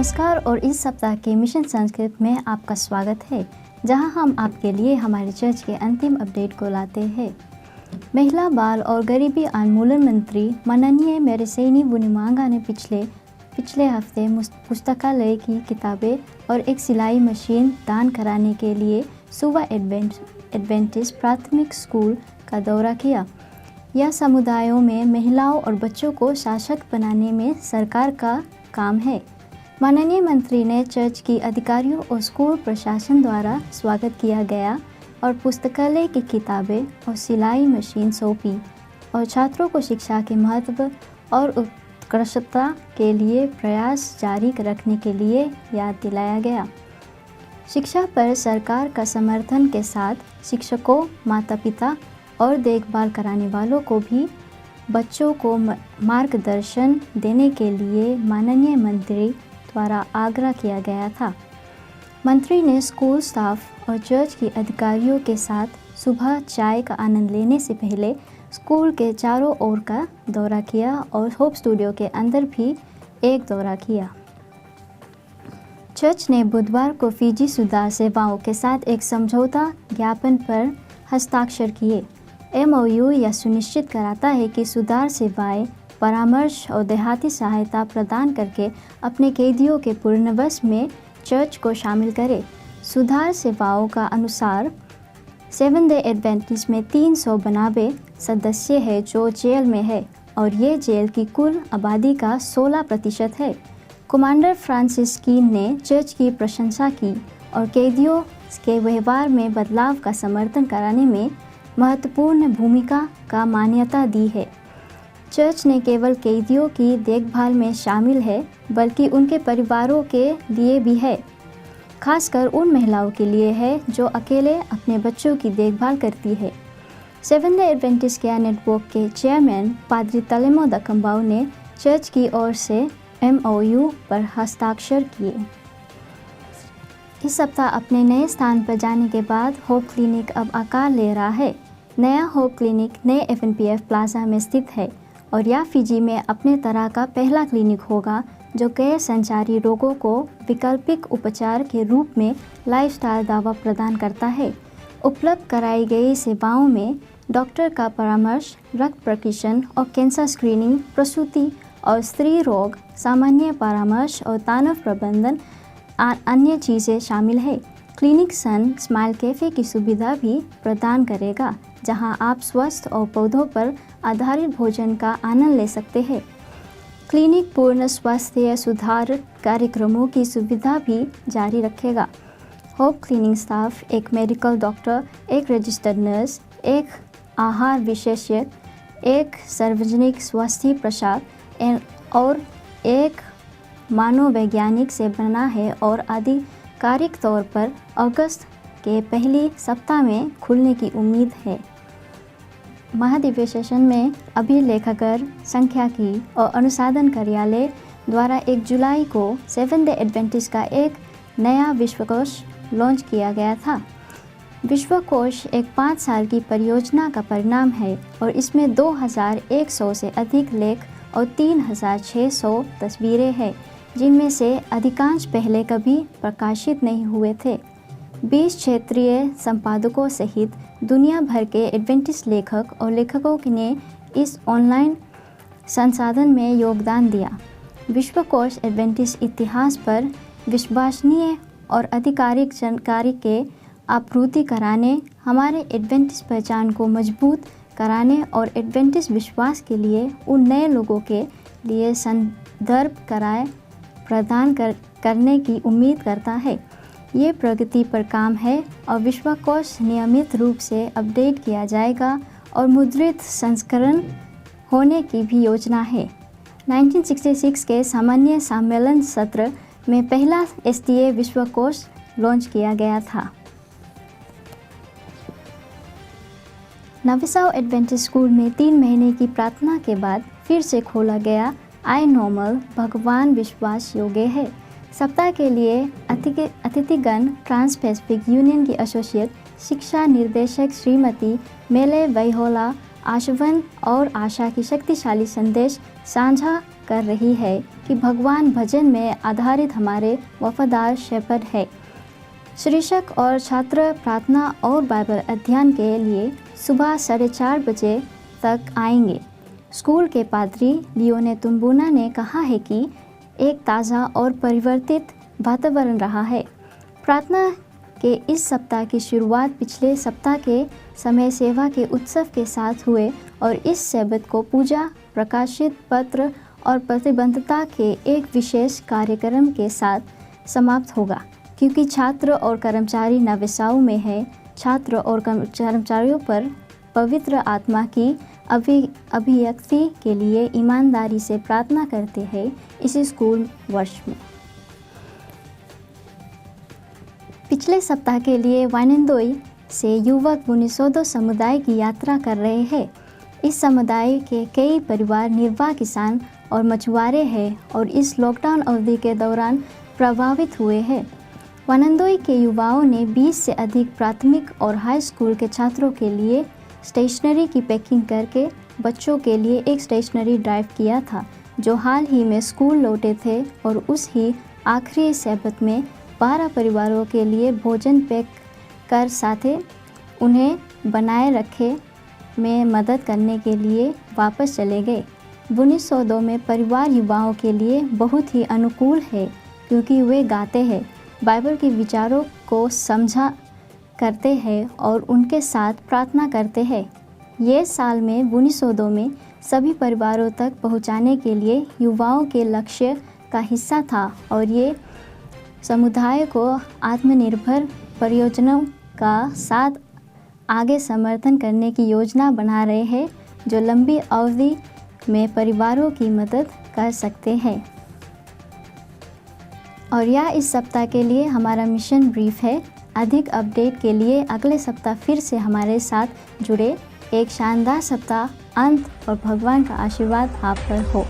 नमस्कार और इस सप्ताह के मिशन संस्कृत में आपका स्वागत है, जहां हम आपके लिए हमारे चर्च के अंतिम अपडेट को लाते हैं। महिला, बाल और गरीबी उन्मूलन मंत्री माननीय मेरेसैनी बुनिमांगा ने पिछले हफ्ते पुस्तकालय की किताबें और एक सिलाई मशीन दान कराने के लिए सुवा एडवेंटिस्ट प्राथमिक स्कूल का दौरा किया। यह समुदायों में महिलाओं और बच्चों को सशक्त बनाने में सरकार का काम है। माननीय मंत्री ने चर्च की अधिकारियों और स्कूल प्रशासन द्वारा स्वागत किया गया और पुस्तकालय की किताबें और सिलाई मशीन सौंपी और छात्रों को शिक्षा के महत्व और उत्कृष्टता के लिए प्रयास जारी रखने के लिए याद दिलाया गया। शिक्षा पर सरकार का समर्थन के साथ शिक्षकों, माता-पिता और देखभाल कराने वालों को भी बच्चों को मार्गदर्शन देने के लिए माननीय मंत्री द्वारा आग्रह किया गया था। मंत्री ने स्कूल स्टाफ और चर्च के अधिकारियों के साथ सुबह चाय का आनंद लेने से पहले स्कूल के चारों ओर का दौरा किया और होप स्टूडियो के अंदर भी एक दौरा किया। चर्च ने बुधवार को फिजी सुधार सेवाओं के साथ एक समझौता ज्ञापन पर हस्ताक्षर किए। MOU यह सुनिश्चित कराता है कि सुधार सेवाएं परामर्श और देहाती सहायता प्रदान करके अपने कैदियों के पुनर्वास में चर्च को शामिल करें। सुधार सेवाओं का अनुसार सेवन डे एडवेंटिस्ट में 300 बनाबे सदस्य हैं जो जेल में है और ये जेल की कुल आबादी का 16% है। कमांडर फ्रांसिस कीन ने चर्च की प्रशंसा की और कैदियों के व्यवहार में बदलाव का समर्थन कराने में महत्वपूर्ण भूमिका का मान्यता दी है। चर्च ने केवल कैदियों की देखभाल में शामिल है, बल्कि उनके परिवारों के लिए भी है, खासकर उन महिलाओं के लिए है जो अकेले अपने बच्चों की देखभाल करती है। Seven day Adventist care network के चेयरमैन पादरी तलेमो दकम्बाउ ने चर्च की ओर से MOU पर हस्ताक्षर किए। इस सप्ताह अपने नए स्थान पर जाने के बाद होप क्लिनिक अब आकार ले रहा है। नया होप क्लिनिक नए FNPF प्लाजा में स्थित है और यह फिजी में अपने तरह का पहला क्लिनिक होगा जो गैर संचारी रोगों को वैकल्पिक उपचार के रूप में लाइफस्टाइल दवा प्रदान करता है। उपलब्ध कराई गई सेवाओं में डॉक्टर का परामर्श, रक्त परीक्षण और कैंसर स्क्रीनिंग, प्रसूति और स्त्री रोग, सामान्य परामर्श और तनाव प्रबंधन अन्य चीज़ें शामिल है। क्लिनिक सन स्माइल कैफ़े की सुविधा भी प्रदान करेगा, जहां आप स्वस्थ और पौधों पर आधारित भोजन का आनंद ले सकते हैं। क्लिनिक पूर्ण स्वास्थ्य सुधार कार्यक्रमों की सुविधा भी जारी रखेगा। होप क्लिनिक स्टाफ एक मेडिकल डॉक्टर, एक रजिस्टर्ड नर्स, एक आहार विशेषज्ञ, एक सार्वजनिक स्वास्थ्य प्रसार और एक मनोवैज्ञानिक से बना है और आधिकारिक तौर पर अगस्त के पहले सप्ताह में खुलने की उम्मीद है। महाधिवेशन में अभिलेखागार सांख्यिकी और अनुसंधान कार्यालय द्वारा 1 जुलाई को सेवन डे एडवेंटिस्ट का एक नया विश्वकोश लॉन्च किया गया था। विश्वकोश एक 5 साल की परियोजना का परिणाम है और इसमें 2100 से अधिक लेख और 3600 तस्वीरें हैं, जिनमें से अधिकांश पहले कभी प्रकाशित नहीं हुए थे। 20 क्षेत्रीय संपादकों सहित दुनिया भर के एडवेंटिस्ट लेखक और लेखकों ने इस ऑनलाइन संसाधन में योगदान दिया। विश्वकोश एडवेंटिस्ट इतिहास पर विश्वसनीय और आधिकारिक जानकारी के आपूर्ति कराने, हमारे एडवेंटिस्ट पहचान को मजबूत कराने और एडवेंटिस्ट विश्वास के लिए उन नए लोगों के लिए संदर्भ कराए प्रदान करने की उम्मीद करता है। ये प्रगति पर काम है और विश्वकोश नियमित रूप से अपडेट किया जाएगा और मुद्रित संस्करण होने की भी योजना है। 1966 के सामान्य सम्मेलन सत्र में पहला SDA विश्वकोश लॉन्च किया गया था। नविसाउ एडवेंटिस्ट स्कूल में 3 महीने की प्रार्थना के बाद फिर से खोला गया आई नॉर्मल भगवान विश्वास योग्य है सप्ताह के लिए अतिथिगण ट्रांस पैसिफिक यूनियन की एसोसिएट शिक्षा निर्देशक श्रीमती मेले वैहोला आशावान और आशा की शक्तिशाली संदेश साझा कर रही है कि भगवान भजन में आधारित हमारे वफादार शेफर्ड है। शिक्षक और छात्र प्रार्थना और बाइबल अध्ययन के लिए सुबह 4:30 बजे तक आएंगे। स्कूल के पादरी लियोने तुम्बुना ने कहा है कि एक ताज़ा और परिवर्तित वातावरण रहा है। प्रार्थना के इस सप्ताह की शुरुआत पिछले सप्ताह के समय सेवा के उत्सव के साथ हुए और इस सब्त को पूजा, प्रकाशित पत्र और प्रतिबद्धता के एक विशेष कार्यक्रम के साथ समाप्त होगा। क्योंकि छात्र और कर्मचारी नवेसाओं में है, छात्र और कर्मचारियों पर पवित्र आत्मा की अभिव्यक्ति के लिए ईमानदारी से प्रार्थना करते हैं इसी स्कूल वर्ष में। पिछले सप्ताह के लिए वानिंदोई से युवक बुनिसोदो समुदाय की यात्रा कर रहे हैं। इस समुदाय के कई परिवार निर्वाह किसान और मछुआरे हैं और इस लॉकडाउन अवधि के दौरान प्रभावित हुए हैं। वानिंदोई के युवाओं ने 20 से अधिक प्राथमिक और हाई स्कूल के छात्रों के लिए स्टेशनरी की पैकिंग करके बच्चों के लिए एक स्टेशनरी ड्राइव किया था, जो हाल ही में स्कूल लौटे थे और उस ही आखिरी सब्त में 12 परिवारों के लिए भोजन पैक कर साथ उन्हें बनाए रखे में मदद करने के लिए वापस चले गए। बुनिसोदो में परिवार युवाओं के लिए बहुत ही अनुकूल है क्योंकि वे गाते हैं, बाइबल के विचारों को समझा करते हैं और उनके साथ प्रार्थना करते हैं। ये साल में बुनिसोदो में सभी परिवारों तक पहुंचाने के लिए युवाओं के लक्ष्य का हिस्सा था और ये समुदाय को आत्मनिर्भर परियोजनाओं का साथ आगे समर्थन करने की योजना बना रहे हैं, जो लंबी अवधि में परिवारों की मदद कर सकते हैं। और यह इस सप्ताह के लिए हमारा मिशन ब्रीफ है। अधिक अपडेट के लिए अगले सप्ताह फिर से हमारे साथ जुड़े। एक शानदार सप्ताह अंत और भगवान का आशीर्वाद आप पर हो।